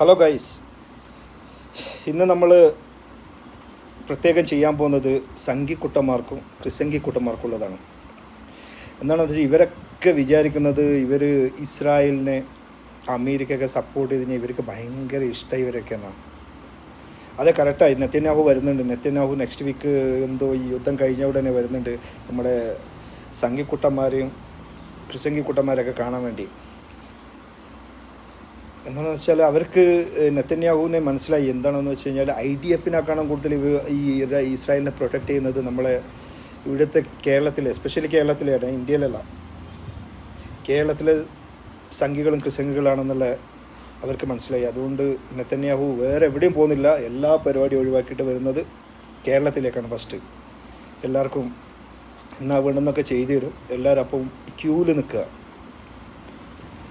Hello guys, ഇന്ന് നമ്മൾ പ്രത്യേകം ചെയ്യാൻ പോകുന്നത് സംഘിക്കുട്ടന്മാർക്കും ക്രിസംഘിക്കുട്ടന്മാർക്കുള്ളതാണ്. എന്താണെന്ന് വെച്ചാൽ ഇവരൊക്കെ വിചാരിക്കുന്നത് ഇവർ ഇസ്രായേലിനെ അമേരിക്കയൊക്കെ സപ്പോർട്ട് ചെയ്ത് കഴിഞ്ഞാൽ ഇവർക്ക് ഭയങ്കര ഇഷ്ടമായി ഇവരൊക്കെ എന്നാണ്. അതെ, കറക്റ്റായി. നെതന്യാഹു വരുന്നുണ്ട്. നെതന്യാഹു നെക്സ്റ്റ് വീക്ക് എന്തോ ഈ യുദ്ധം കഴിഞ്ഞ ഉടനെ വരുന്നുണ്ട് നമ്മുടെ സംഘിക്കുട്ടന്മാരെയും ക്രിസംഘിക്കുട്ടന്മാരെയൊക്കെ കാണാൻ വേണ്ടി. എന്താണെന്ന് വെച്ചാൽ അവർക്ക് നെതന്യാഹുവിനെ മനസ്സിലായി. എന്താണെന്ന് വെച്ച് കഴിഞ്ഞാൽ IDF-നെക്കാളും കൂടുതൽ ഈ ഇസ്രായേലിനെ പ്രൊട്ടക്റ്റ് ചെയ്യുന്നത് നമ്മളെ ഇവിടുത്തെ കേരളത്തിലെ, എസ്പെഷ്യലി കേരളത്തിലെയാണ്, ഇന്ത്യയിലല്ല, കേരളത്തിലെ സംഘികളും ക്രിസംഘികളാണെന്നുള്ള അവർക്ക് മനസ്സിലായി. അതുകൊണ്ട് നെതന്യാഹു വേറെ എവിടെയും പോകുന്നില്ല. എല്ലാ പരിപാടിയും ഒഴിവാക്കിയിട്ട് വരുന്നത് കേരളത്തിലേക്കാണ് ഫസ്റ്റ്. എല്ലാവർക്കും എന്നാ വേണമെന്നൊക്കെ ചെയ്തു തരും. എല്ലാവരും അപ്പം ക്യൂവിൽ നിൽക്കുക.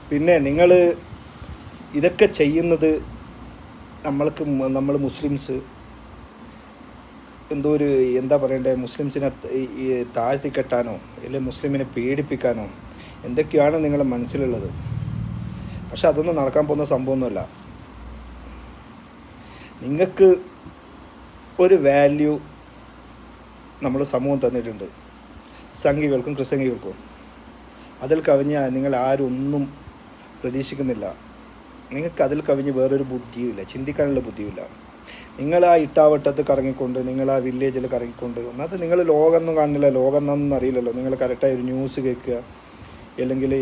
പിന്നെ നിങ്ങൾ ഇതൊക്കെ ചെയ്യുന്നത് നമ്മൾ മുസ്ലിംസ് എന്തോ ഒരു എന്താ പറയണ്ടേ, മുസ്ലിംസിനെ താഴ്ത്തി കെട്ടാനോ അല്ലെങ്കിൽ മുസ്ലിമിനെ പേടിപ്പിക്കാനോ എന്തൊക്കെയാണ് നിങ്ങളുടെ മനസ്സിലുള്ളത്. പക്ഷെ അതൊന്നും നടക്കാൻ പോകുന്ന സംഭവമൊന്നുമല്ല. നിങ്ങൾക്ക് ഒരു വാല്യൂ നമ്മൾ സമൂഹം തന്നിട്ടുണ്ട്, സംഘികൾക്കും ക്രിസംഘികൾക്കും. അതിൽ കവിഞ്ഞ് നിങ്ങൾ ആരും ഒന്നും പ്രതീക്ഷിക്കുന്നില്ല. നിങ്ങൾക്ക് അതിൽ കവിഞ്ഞ് വേറൊരു ബുദ്ധിയുമില്ല, ചിന്തിക്കാനുള്ള ബുദ്ധിയുമില്ല. നിങ്ങൾ ആ ഇട്ടാവട്ടത്ത് കറങ്ങിക്കൊണ്ട്, നിങ്ങൾ ആ വില്ലേജിൽ കറങ്ങിക്കൊണ്ട്, ഒന്നാമത് നിങ്ങൾ ലോകമൊന്നും കാണുന്നില്ല, ലോകം എന്നൊന്നും അറിയില്ലല്ലോ. നിങ്ങൾ കറക്റ്റായി ഒരു ന്യൂസ് കേൾക്കുക, അല്ലെങ്കിൽ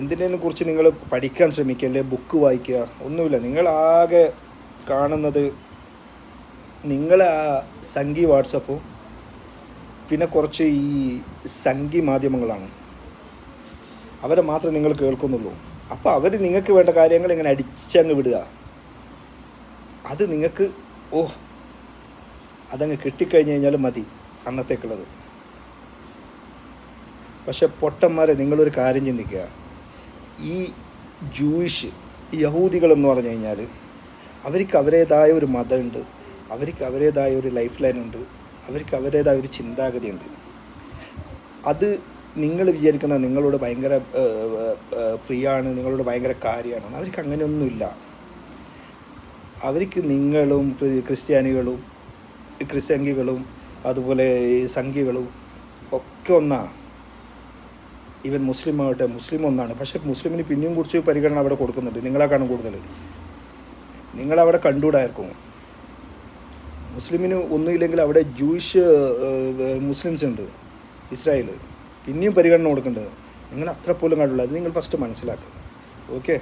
എന്തിനേനെ കുറിച്ച് നിങ്ങൾ പഠിക്കാൻ ശ്രമിക്കുക, അല്ലെങ്കിൽ ബുക്ക് വായിക്കുക, ഒന്നുമില്ല. നിങ്ങളാകെ കാണുന്നത് നിങ്ങളെ ആ സംഘി വാട്സപ്പും പിന്നെ കുറച്ച് ഈ സംഘി മാധ്യമങ്ങളാണ്. അവരെ മാത്രം നിങ്ങൾ കേൾക്കുന്നുള്ളൂ. അപ്പോൾ അവർ നിങ്ങൾക്ക് വേണ്ട കാര്യങ്ങൾ ഇങ്ങനെ അടിച്ചങ്ങ് വിടുക. അത് നിങ്ങൾക്ക് അതങ്ങ് കിട്ടിക്കഴിഞ്ഞ് കഴിഞ്ഞാൽ മതി അന്നത്തേക്കുള്ളത്. പക്ഷെ പൊട്ടന്മാരെ, നിങ്ങളൊരു കാര്യം ചിന്തിക്കുക. ഈ ജൂയിഷ് യഹൂദികളെന്ന് പറഞ്ഞു കഴിഞ്ഞാൽ അവർക്ക് അവരുടേതായ ഒരു മതമുണ്ട്, അവർക്ക് അവരുടേതായ ഒരു ലൈഫ് ലൈനുണ്ട്, അവർക്ക് അവരുടേതായ ഒരു ചിന്താഗതിയുണ്ട്. അത് നിങ്ങൾ വിചാരിക്കുന്ന നിങ്ങളോട് ഭയങ്കര പ്രിയമാണ്, നിങ്ങളോട് ഭയങ്കര കാര്യമാണ്. അവർക്ക് അങ്ങനെയൊന്നുമില്ല. അവർക്ക് നിങ്ങളും ക്രിസ്ത്യാനികളും ക്രിസംഘികളും അതുപോലെ സംഘികളും ഒക്കെ ഒന്നാണ്. ഈവൻ മുസ്ലിം ആവട്ടെ, മുസ്ലിം ഒന്നാണ്. പക്ഷേ മുസ്ലിമിന് പിന്നെയും കുറച്ച് പരിഗണന അവിടെ കൊടുക്കുന്നുണ്ട്, നിങ്ങളെക്കാളും കൂടുതൽ. നിങ്ങളവിടെ കണ്ടുകൂടായിരിക്കും. മുസ്ലിമിന് ഒന്നുമില്ലെങ്കിൽ അവിടെ ജൂയിഷ് മുസ്ലിംസ് ഉണ്ട് ഇസ്രായേൽ, പിന്നെയും പരിഗണന കൊടുക്കേണ്ടത്. നിങ്ങൾ അത്ര പോലും കണ്ടുള്ള. അത് നിങ്ങൾ ഫസ്റ്റ് മനസ്സിലാക്കുക. ഓക്കെ.